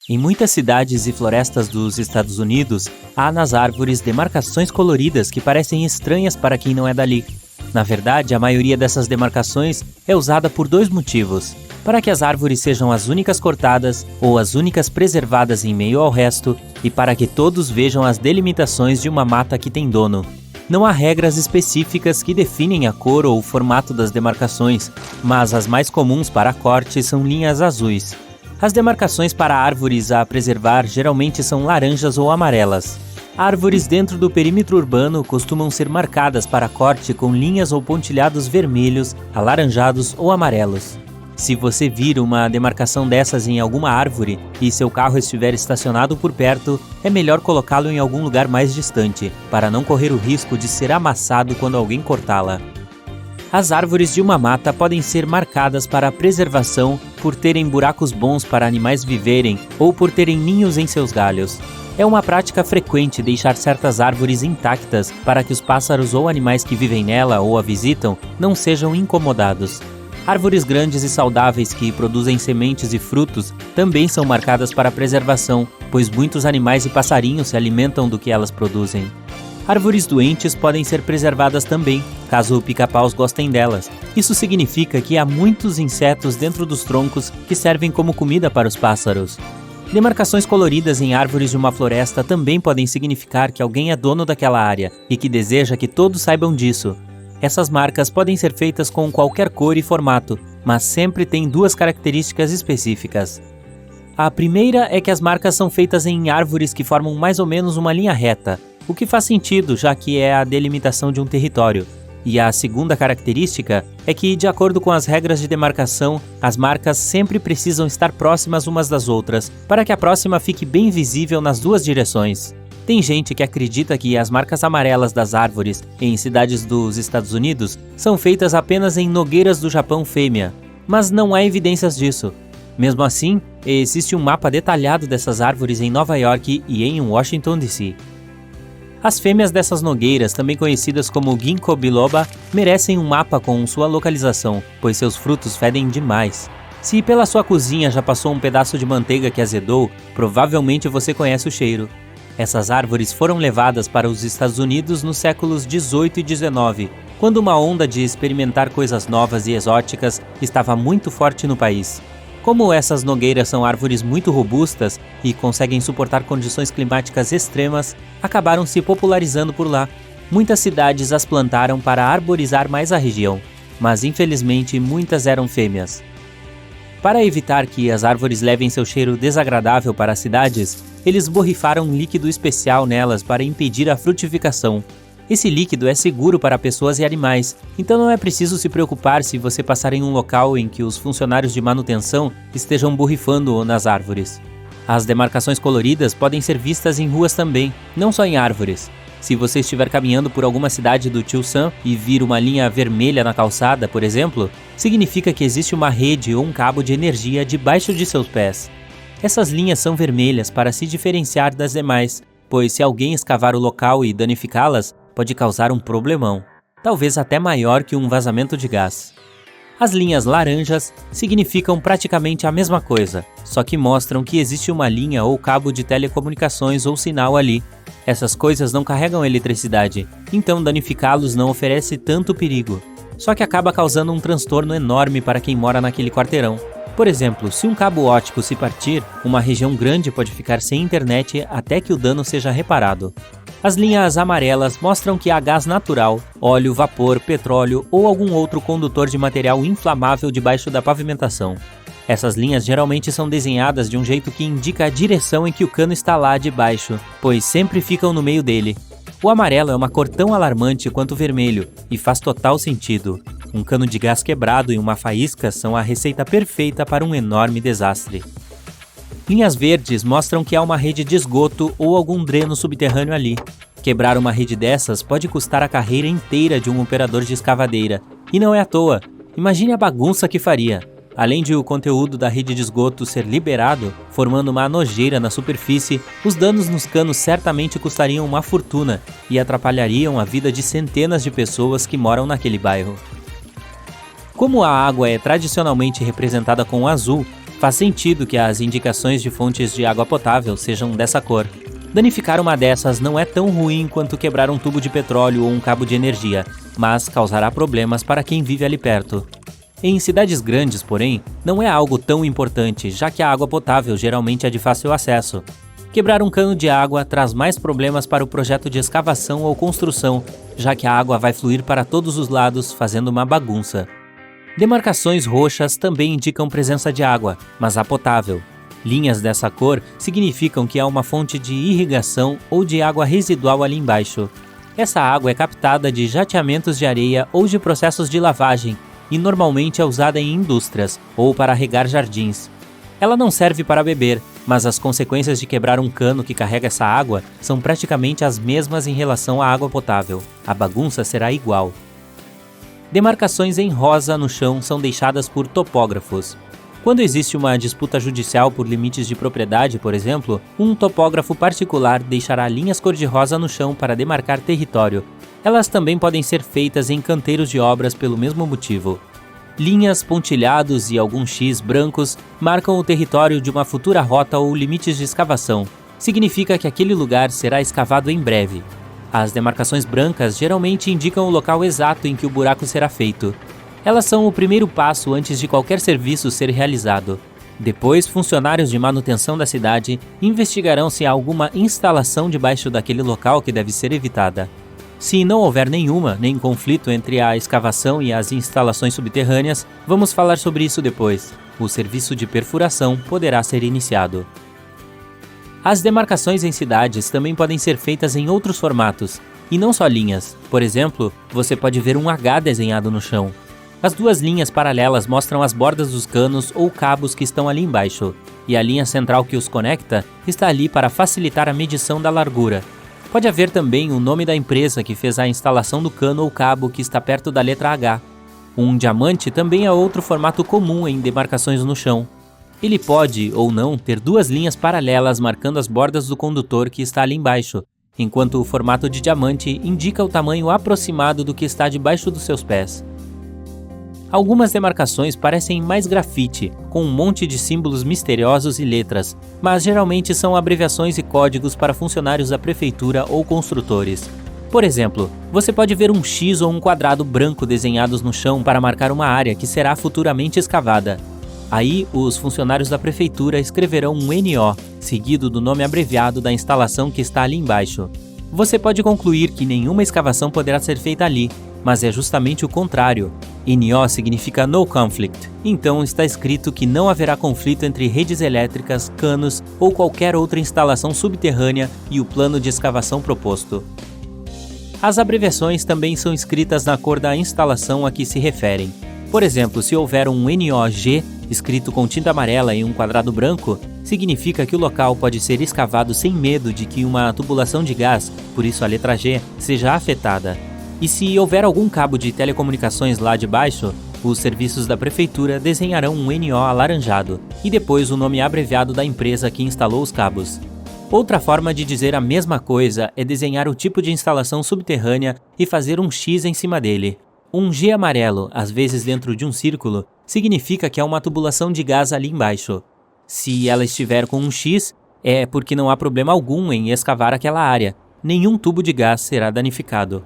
Em muitas cidades e florestas dos Estados Unidos, há nas árvores demarcações coloridas que parecem estranhas para quem não é dali. Na verdade, a maioria dessas demarcações é usada por dois motivos: para que as árvores sejam as únicas cortadas ou as únicas preservadas em meio ao resto, e para que todos vejam as delimitações de uma mata que tem dono. Não há regras específicas que definem a cor ou o formato das demarcações, mas as mais comuns para corte são linhas azuis. As demarcações para árvores a preservar geralmente são laranjas ou amarelas. Árvores dentro do perímetro urbano costumam ser marcadas para corte com linhas ou pontilhados vermelhos, alaranjados ou amarelos. Se você vir uma demarcação dessas em alguma árvore e seu carro estiver estacionado por perto, é melhor colocá-lo em algum lugar mais distante, para não correr o risco de ser amassado quando alguém cortá-la. As árvores de uma mata podem ser marcadas para a preservação por terem buracos bons para animais viverem ou por terem ninhos em seus galhos. É uma prática frequente deixar certas árvores intactas para que os pássaros ou animais que vivem nela ou a visitam não sejam incomodados. Árvores grandes e saudáveis que produzem sementes e frutos também são marcadas para a preservação, pois muitos animais e passarinhos se alimentam do que elas produzem. Árvores doentes podem ser preservadas também, caso pica-paus gostem delas. Isso significa que há muitos insetos dentro dos troncos que servem como comida para os pássaros. Demarcações coloridas em árvores de uma floresta também podem significar que alguém é dono daquela área e que deseja que todos saibam disso. Essas marcas podem ser feitas com qualquer cor e formato, mas sempre têm duas características específicas. A primeira é que as marcas são feitas em árvores que formam mais ou menos uma linha reta, o que faz sentido, já que é a delimitação de um território. E a segunda característica é que, de acordo com as regras de demarcação, as marcas sempre precisam estar próximas umas das outras, para que a próxima fique bem visível nas duas direções. Tem gente que acredita que as marcas amarelas das árvores em cidades dos Estados Unidos são feitas apenas em nogueiras do Japão fêmea, mas não há evidências disso. Mesmo assim, existe um mapa detalhado dessas árvores em Nova York e em Washington, D.C. As fêmeas dessas nogueiras, também conhecidas como ginkgo biloba, merecem um mapa com sua localização, pois seus frutos fedem demais. Se pela sua cozinha já passou um pedaço de manteiga que azedou, provavelmente você conhece o cheiro. Essas árvores foram levadas para os Estados Unidos nos séculos 18 e 19, quando uma onda de experimentar coisas novas e exóticas estava muito forte no país. Como essas nogueiras são árvores muito robustas e conseguem suportar condições climáticas extremas, acabaram se popularizando por lá. Muitas cidades as plantaram para arborizar mais a região, mas infelizmente muitas eram fêmeas. Para evitar que as árvores levem seu cheiro desagradável para as cidades, eles borrifaram um líquido especial nelas para impedir a frutificação. Esse líquido é seguro para pessoas e animais, então não é preciso se preocupar se você passar em um local em que os funcionários de manutenção estejam borrifando nas árvores. As demarcações coloridas podem ser vistas em ruas também, não só em árvores. Se você estiver caminhando por alguma cidade do Tio Sam e vir uma linha vermelha na calçada, por exemplo, significa que existe uma rede ou um cabo de energia debaixo de seus pés. Essas linhas são vermelhas para se diferenciar das demais, pois se alguém escavar o local e danificá-las, pode causar um problemão, talvez até maior que um vazamento de gás. As linhas laranjas significam praticamente a mesma coisa, só que mostram que existe uma linha ou cabo de telecomunicações ou sinal ali. Essas coisas não carregam eletricidade, então danificá-los não oferece tanto perigo, só que acaba causando um transtorno enorme para quem mora naquele quarteirão. Por exemplo, se um cabo óptico se partir, uma região grande pode ficar sem internet até que o dano seja reparado. As linhas amarelas mostram que há gás natural, óleo, vapor, petróleo ou algum outro condutor de material inflamável debaixo da pavimentação. Essas linhas geralmente são desenhadas de um jeito que indica a direção em que o cano está lá debaixo, pois sempre ficam no meio dele. O amarelo é uma cor tão alarmante quanto o vermelho, e faz total sentido. Um cano de gás quebrado e uma faísca são a receita perfeita para um enorme desastre. Linhas verdes mostram que há uma rede de esgoto ou algum dreno subterrâneo ali. Quebrar uma rede dessas pode custar a carreira inteira de um operador de escavadeira. E não é à toa. Imagine a bagunça que faria. Além de o conteúdo da rede de esgoto ser liberado, formando uma nojeira na superfície, os danos nos canos certamente custariam uma fortuna e atrapalhariam a vida de centenas de pessoas que moram naquele bairro. Como a água é tradicionalmente representada com azul, Faz sentido que as indicações de fontes de água potável sejam dessa cor. Danificar uma dessas não é tão ruim quanto quebrar um tubo de petróleo ou um cabo de energia, mas causará problemas para quem vive ali perto. Em cidades grandes, porém, não é algo tão importante, já que a água potável geralmente é de fácil acesso. Quebrar um cano de água traz mais problemas para o projeto de escavação ou construção, já que a água vai fluir para todos os lados, fazendo uma bagunça. Demarcações roxas também indicam presença de água, mas a potável. Linhas dessa cor significam que há uma fonte de irrigação ou de água residual ali embaixo. Essa água é captada de jateamentos de areia ou de processos de lavagem e normalmente é usada em indústrias ou para regar jardins. Ela não serve para beber, mas as consequências de quebrar um cano que carrega essa água são praticamente as mesmas em relação à água potável. A bagunça será igual. Demarcações em rosa no chão são deixadas por topógrafos. Quando existe uma disputa judicial por limites de propriedade, por exemplo, um topógrafo particular deixará linhas cor-de-rosa no chão para demarcar território. Elas também podem ser feitas em canteiros de obras pelo mesmo motivo. Linhas, pontilhados e alguns X brancos marcam o território de uma futura rota ou limites de escavação. Significa que aquele lugar será escavado em breve. As demarcações brancas geralmente indicam o local exato em que o buraco será feito. Elas são o primeiro passo antes de qualquer serviço ser realizado. Depois, funcionários de manutenção da cidade investigarão se há alguma instalação debaixo daquele local que deve ser evitada. Se não houver nenhuma, nem conflito entre a escavação e as instalações subterrâneas, vamos falar sobre isso depois. O serviço de perfuração poderá ser iniciado. As demarcações em cidades também podem ser feitas em outros formatos, e não só linhas. Por exemplo, você pode ver um H desenhado no chão. As duas linhas paralelas mostram as bordas dos canos ou cabos que estão ali embaixo, e a linha central que os conecta está ali para facilitar a medição da largura. Pode haver também o nome da empresa que fez a instalação do cano ou cabo que está perto da letra H. Um diamante também é outro formato comum em demarcações no chão. Ele pode, ou não, ter duas linhas paralelas marcando as bordas do condutor que está ali embaixo, enquanto o formato de diamante indica o tamanho aproximado do que está debaixo dos seus pés. Algumas demarcações parecem mais grafite, com um monte de símbolos misteriosos e letras, mas geralmente são abreviações e códigos para funcionários da prefeitura ou construtores. Por exemplo, você pode ver um X ou um quadrado branco desenhados no chão para marcar uma área que será futuramente escavada. Aí, os funcionários da prefeitura escreverão um NO, seguido do nome abreviado da instalação que está ali embaixo. Você pode concluir que nenhuma escavação poderá ser feita ali, mas é justamente o contrário. NO significa No Conflict, então está escrito que não haverá conflito entre redes elétricas, canos ou qualquer outra instalação subterrânea e o plano de escavação proposto. As abreviações também são escritas na cor da instalação a que se referem. Por exemplo, se houver um NOG escrito com tinta amarela em um quadrado branco, significa que o local pode ser escavado sem medo de que uma tubulação de gás, por isso a letra G, seja afetada. E se houver algum cabo de telecomunicações lá de baixo, os serviços da prefeitura desenharão um NO alaranjado e depois o nome abreviado da empresa que instalou os cabos. Outra forma de dizer a mesma coisa é desenhar o tipo de instalação subterrânea e fazer um X em cima dele. Um G amarelo, às vezes dentro de um círculo, significa que há uma tubulação de gás ali embaixo. Se ela estiver com um X, é porque não há problema algum em escavar aquela área. Nenhum tubo de gás será danificado.